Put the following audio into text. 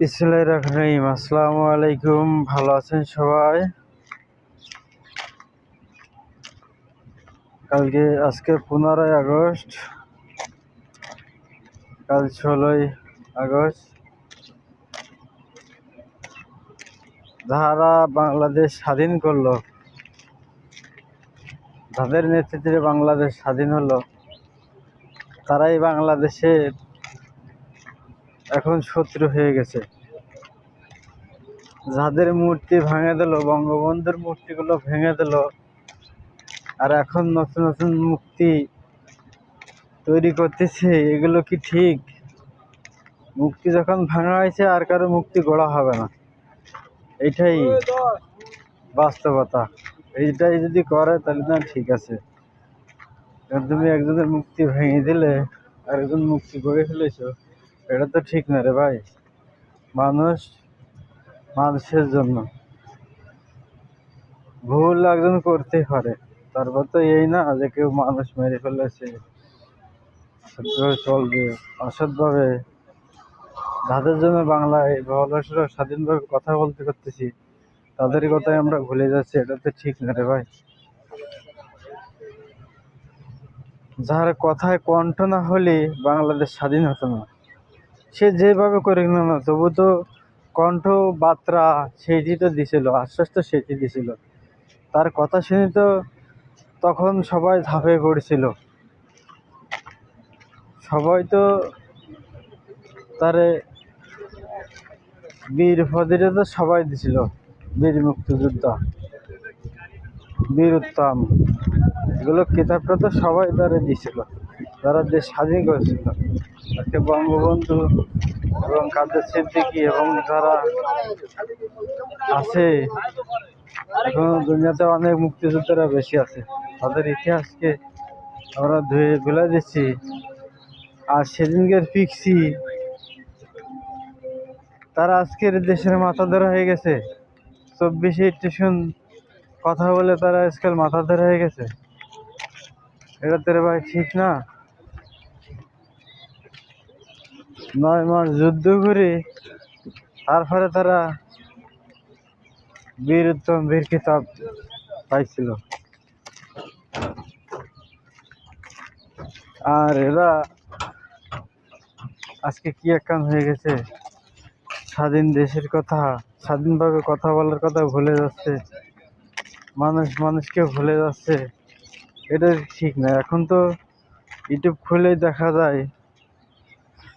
বিসমিল্লাহির রহমানির রহিম। আসসালামু আলাইকুম। ভালো আছেন সবাই? আজকে 15ই আগস্ট, কাল 16ই আগস্ট। যারা বাংলাদেশ স্বাধীন করলো, যাদের নেতৃত্বে বাংলাদেশ স্বাধীন হলো, তারাই বাংলাদেশের এখন শত্রু হয়ে গেছে। যাদের মূর্তি ভেঙে দিল, বঙ্গবন্ধুর মূর্তিগুলো ভেঙে দিল, আর এখন নতুন নতুন মূর্তি তৈরি করতেছে, এগুলো কি ঠিক? মুক্তি যখন ভাঙা হয়েছে, আর কারো মুক্তি গড়া হবে না, এইটাই বাস্তবতা। এইটাই যদি করে তাহলে না ঠিক আছে। কারণ তুমি একজনের মুক্তি ভেঙে দিলে আর একজন মুক্তি গড়ে ফেলেছো, এটা তো ঠিক না রে ভাই। মানুষ মানুষের জন্য ভুল একজন করতেই পারে, তারপর তো এই না যে কেউ মানুষ মেরে ফেলেছে সৎভাবে চলবে, অসৎভাবে। যাদের জন্য বাংলায় ভালোবাসা স্বাধীনভাবে কথা বলতে করতেছি, তাদের কথাই আমরা ভুলে যাচ্ছি, এটা তো ঠিক না রে ভাই। যার কথায় কণ্ঠ না হলে বাংলাদেশ স্বাধীন হতো না। সে যেভাবে করে না, তবু তো কণ্ঠ বার্তা সেইটি তো দিছিল, আশ্বাস তো সেটি দিছিল। তার কথা শুনে তো তখন সবাই ঝাঁপিয়ে পড়েছিল, সবাই তো তারে বীর উপাধিটা তো সবাই দিছিল। বীর মুক্তিযোদ্ধা, বীর উত্তম, এগুলো কিতাবটা তো সবাই তারা দিছিল, যারা দেশ স্বাধীন করেছিল। আজকে বঙ্গবন্ধু এবং কাদের সিদ্দিকী এবং যারা আছে এখন দুনিয়াতে, অনেক মুক্তিযোদ্ধারা বেশি আছে, তাদের ইতিহাসকে আমরা ধুয়ে ভুলে দিচ্ছি। আর সেদিনকার পিক্সি, তারা আজকের দেশের মাথা ধরা হয়ে গেছে। 24 স্টেশন কথা বলে তারা আজকাল মাথা ধরা হয়ে গেছে। এটা তো রে ভাই ঠিক না। 9 মাস যুদ্ধ করে তারপরে তারা বীর উত্তম, বীর খেতাব পাইছিল। আর এরা আজকে কি একখান হয়ে গেছে, স্বাধীন দেশের কথা, স্বাধীনভাবে কথা বলার কথা ভুলে যাচ্ছে, মানুষ মানুষকে ভুলে যাচ্ছে। এটা ঠিক না। এখন তো ইউটিউব খুলেই দেখা যায়